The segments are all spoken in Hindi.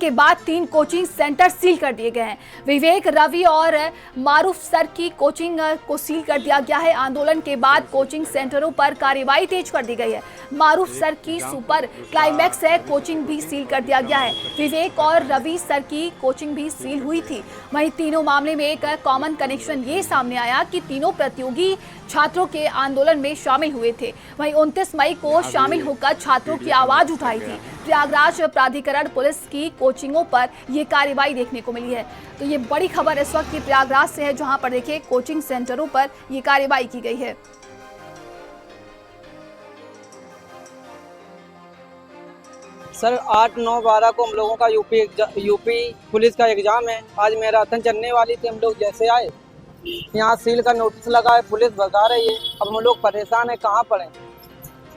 के बाद 3 कोचिंग सेंटर सील कर दिए गए हैं। विवेक, रवि और मारूफ सर की कोचिंग को सील कर दिया गया है। आंदोलन के बाद कोचिंग सेंटरों पर कार्रवाई तेज कर दी गई है। मारूफ सर की सुपर क्लाइमैक्स है कोचिंग भी सील कर दिया गया है। विवेक और रवि सर की कोचिंग भी सील हुई थी। वहीं तीनों मामले में एक कॉमन कनेक्शन ये सामने आया कि तीनों प्रतियोगी छात्रों के आंदोलन में शामिल हुए थे। वहीं 29 मई को शामिल होकर छात्रों की आवाज उठाई थी। प्रयागराज प्राधिकरण पुलिस की कोचिंगों पर यह कार्रवाई देखने को मिली है। तो ये बड़ी खबर इस वक्त की प्रयागराज से है, जहां पर देखिए कोचिंग सेंटरों पर यह कार्रवाई की गई है। सर 8, 9, 12 को हम लोगों का यूपी पुलिस का एग्जाम है। आज मैराथन चलने वाली थी। हम लोग जैसे आए, यहाँ सील का नोटिस लगा है, पुलिस भगा रही है। अब हम लोग परेशान है, कहाँ पढ़ें।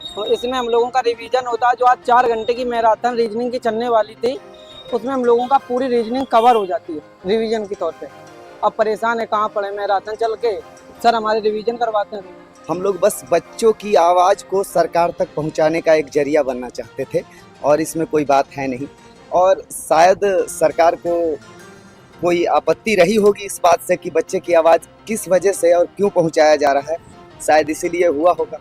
तो इसमें हम लोगों का रिवीजन होता है। जो आज 4 घंटे की मैराथन रीजनिंग की चलने वाली थी, उसमें हम लोगों का पूरी रीजनिंग कवर हो जाती है रिवीजन के तौर पे। अब परेशान है, कहाँ पढ़ें। मैराथन चल के सर हमारे रिवीजन करवाते हैं। हम लोग बस बच्चों की आवाज़ को सरकार तक पहुंचाने का एक जरिया बनना चाहते थे, और इसमें कोई बात है नहीं। और शायद सरकार को कोई आपत्ति रही होगी इस बात से कि बच्चे की आवाज़ किस वजह से और क्यों पहुंचाया जा रहा है, शायद इसीलिए हुआ होगा।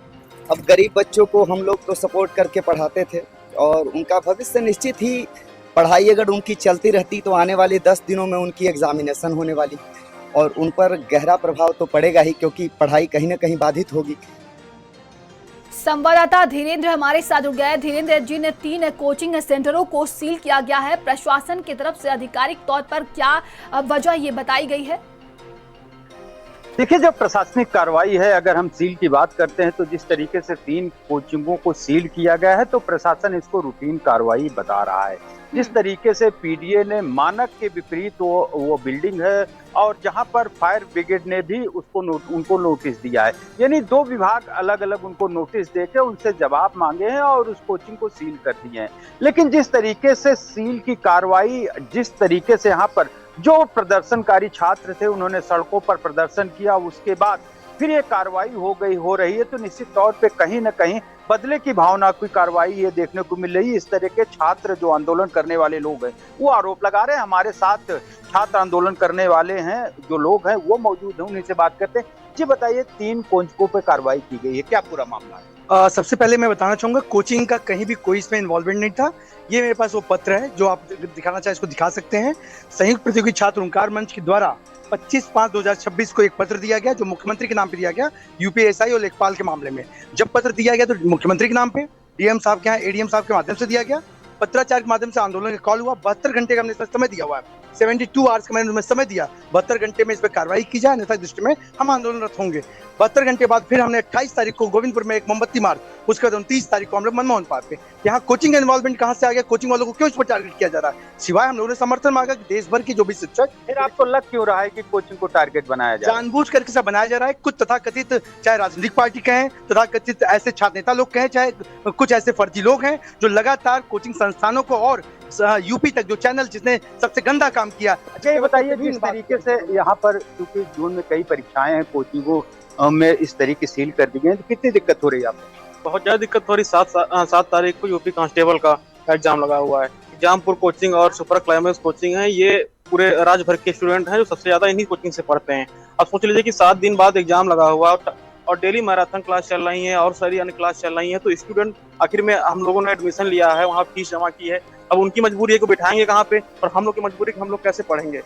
अब गरीब बच्चों को हम लोग तो सपोर्ट करके पढ़ाते थे, और उनका भविष्य निश्चित ही, पढ़ाई अगर उनकी चलती रहती तो आने वाले 10 दिनों में उनकी एग्जामिनेशन होने वाली, और उन पर गहरा प्रभाव तो पड़ेगा ही, क्योंकि पढ़ाई कहीं ना कहीं बाधित होगी। संवाददाता धीरेन्द्र हमारे साथ जुड़ गए। धीरेन्द्र, जिन 3 कोचिंग सेंटरों को सील किया गया है, प्रशासन की तरफ से आधिकारिक तौर पर क्या वजह ये बताई गई है? देखिए, जब प्रशासनिक कार्रवाई है, अगर हम सील की बात करते हैं तो जिस तरीके से 3 कोचिंगों को सील किया गया है, तो प्रशासन इसको रूटीन कार्रवाई बता रहा है। जिस तरीके से पीडीए ने मानक के विपरीत वो बिल्डिंग है, और जहां पर फायर ब्रिगेड ने भी उनको नोटिस दिया है, यानी 2 विभाग अलग अलग उनको नोटिस देके उनसे जवाब मांगे हैं और उस कोचिंग को सील कर दिए हैं। लेकिन जिस तरीके से सील की कार्रवाई, जिस तरीके से यहाँ पर जो प्रदर्शनकारी छात्र थे उन्होंने सड़कों पर प्रदर्शन किया, उसके बाद फिर ये कार्रवाई हो रही है, तो निश्चित तौर पे कहीं ना कहीं बदले की भावना की कार्रवाई ये देखने को मिल रही है। इस तरह के छात्र जो आंदोलन करने वाले लोग हैं, वो आरोप लगा रहे हैं। हमारे साथ छात्र आंदोलन करने वाले हैं जो लोग हैं, वो मौजूद हैं, उन्हीं से बात करते हैं। जी बताइए, 3 कोचिंगों पर कार्रवाई की गई है, क्या पूरा मामला है? सबसे पहले मैं बताना चाहूंगा, कोचिंग का कहीं भी कोई इसमें इन्वॉल्वमेंट नहीं था। ये मेरे पास वो पत्र है जो आप दिखाना चाहे इसको दिखा सकते हैं। संयुक्त प्रतियोगी छात्र ओंकार मंच के द्वारा 25/5/2026 को एक पत्र दिया गया, जो मुख्यमंत्री के नाम पे दिया गया, यूपीएसआई और लेखपाल के मामले में। जब पत्र दिया गया तो मुख्यमंत्री के नाम पे, डीएम साहब के यहाँ एडीएम साहब के माध्यम से दिया गया। पत्राचार के माध्यम से आंदोलन का कॉल हुआ। 72 घंटे का हमने इसमें समय दिया हुआ है, 72 आवर्स का मैंने उसमें समय दिया। 72 घंटे में इस पर कार्रवाई की जाए, अन्यथा दृष्टि में हम आंदोलनरत होंगे। 72 घंटे बाद फिर हमने 28 तारीख को गोविंदपुर में एक मोमबत्ती मार्च, उसके बाद 29 तारीख को हम लोग मनमोहन पार्क पे। यहाँ कोचिंग का इन्वॉल्वमेंट कहाँ से आ गया, कोचिंग वालों को क्यों इस पर टारगेट किया जा रहा है? सिवाय हम लोगों ने समर्थन मांगा कि देश भर की जो भी शिक्षक, फिर आपको लग क्यों रहा है कि कोचिंग को टारगेट बनाया जा रहा है? जानबूझ करके सब बनाया जा रहा है। कुछ तथाकथित, चाहे राजनीतिक पार्टी के हैं, तथाकथित ऐसे छात्र नेता लोग कहें, चाहे कुछ ऐसे फर्जी लोग हैं जो लगातार कोचिंग संस्थानों को और यूपी तक जो चैनल जिसने सबसे गंदा काम किया। अच्छा, ये बताइए, जिस तरीके से यहाँ पर क्योंकि जून में कई परीक्षाएं हैं, कोचिंगों में इस तरीके सील कर दी गई, तो कितनी दिक्कत हो रही है आपको? बहुत ज़्यादा दिक्कत हो रही। 7 तारीख को यूपी कांस्टेबल का एग्जाम लगा हुआ है। जामपुर कोचिंग और सुपर क्लाइमेक्स कोचिंग है, ये पूरे राज्य भर के स्टूडेंट हैं जो सबसे ज़्यादा इन्हीं कोचिंग से पढ़ते हैं। अब सोच लीजिए कि 7 दिन बाद एग्जाम लगा हुआ और डेली मैराथन क्लास चल रही है और सारी अन्य क्लास चल रही है, तो स्टूडेंट आखिर में, हम लोगों ने एडमिशन लिया है, वहाँ फीस जमा की है, अब उनकी मजबूरी है कि बिठाएंगे कहाँ पे, और हम लोग की मजबूरी कि हम लोग कैसे पढ़ेंगे।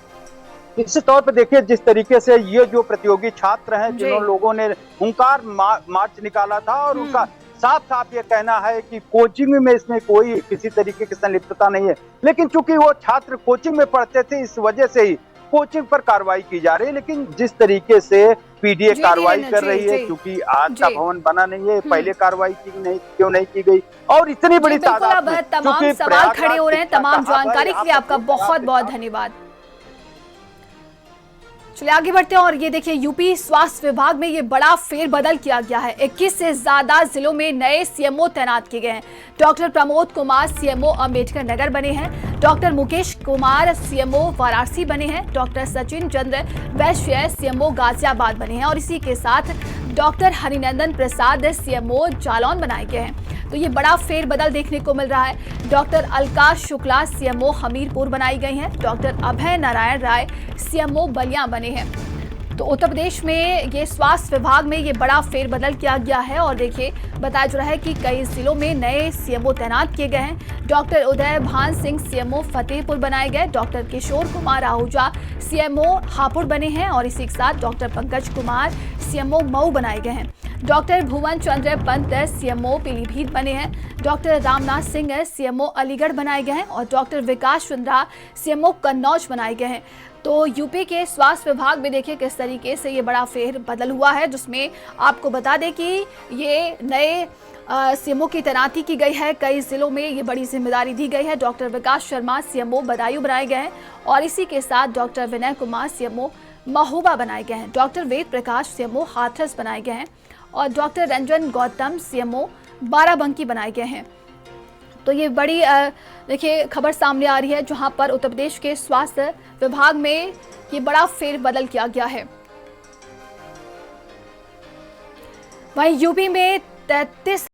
निश्चित तौर पे देखिए, जिस तरीके से ये जो प्रतियोगी छात्र हैं, जिन्होंने लोगों ने हुंकार मार्च निकाला था, और उनका साफ साफ ये कहना है कि कोचिंग में इसमें कोई किसी तरीके की संलिप्तता नहीं है। लेकिन चूंकि वो छात्र कोचिंग में पढ़ते थे, इस वजह से ही कोचिंग पर कार्रवाई की जा रही है। लेकिन जिस तरीके से पीडीए कार्रवाई कर रही है, क्योंकि आज का भवन बना नहीं है, पहले कार्रवाई क्यों नहीं की गई, और इतनी बड़ी तादाद में तमाम सवाल खड़े हो रहे हैं। तमाम जानकारी के लिए आपका बहुत बहुत धन्यवाद। चलिए आगे बढ़ते हैं, और ये देखिए, यूपी स्वास्थ्य विभाग में ये बड़ा फेरबदल किया गया है। 21 से ज्यादा जिलों में नए सीएमओ तैनात किए गए हैं। डॉक्टर प्रमोद कुमार सीएमओ अंबेडकर नगर बने हैं। डॉक्टर मुकेश कुमार सीएमओ वाराणसी बने हैं। डॉक्टर सचिन चंद्र वैश्य सीएमओ गाजियाबाद बने हैं। और इसी के साथ डॉक्टर हरिनंदन प्रसाद सीएमओ जालौन बनाए गए हैं। तो ये बड़ा फेरबदल देखने को मिल रहा है। डॉक्टर अलका शुक्ला सीएमओ हमीरपुर बनाई गई हैं। डॉक्टर अभय नारायण राय सीएमओ बलिया बने हैं। तो उत्तर प्रदेश में ये स्वास्थ्य विभाग में ये बड़ा फेरबदल किया गया है और देखिए बताया जा रहा है कि कई जिलों में नए सीएमओ तैनात किए गए हैं। डॉक्टर उदय भान सिंह सीएमओ फतेहपुर बनाए गए। डॉक्टर किशोर कुमार आहूजा सीएमओ हापुड़ बने हैं और इसी के साथ डॉक्टर पंकज कुमार सीएमओ मऊ बनाए गए हैं। डॉक्टर भुवन चंद्र पंत सीएमओ पीलीभीत बने हैं। डॉक्टर रामनाथ सिंह सीएमओ अलीगढ़ बनाए गए हैं और डॉक्टर विकास चंद्रा सीएमओ कन्नौज बनाए गए हैं। तो यूपी के स्वास्थ्य विभाग में देखिए किस तरीके से ये बड़ा फेर बदल हुआ है, जिसमें आपको बता दें कि ये नए सीएमओ की तैनाती की गई है। कई जिलों में ये बड़ी जिम्मेदारी दी गई है। डॉक्टर विकास शर्मा सीएमओ बदायूं बनाए गए हैं और इसी के साथ डॉक्टर विनय कुमार सीएमओ महोबा बनाए गए हैं। डॉक्टर वेद प्रकाश सीएमओ हाथरस बनाए गए हैं और डॉक्टर रंजन गौतम सीएमओ बाराबंकी बनाए गए हैं। तो ये बड़ी देखिए खबर सामने आ रही है, जहां पर उत्तर प्रदेश के स्वास्थ्य विभाग में ये बड़ा फेरबदल किया गया है। वहीं यूपी में 33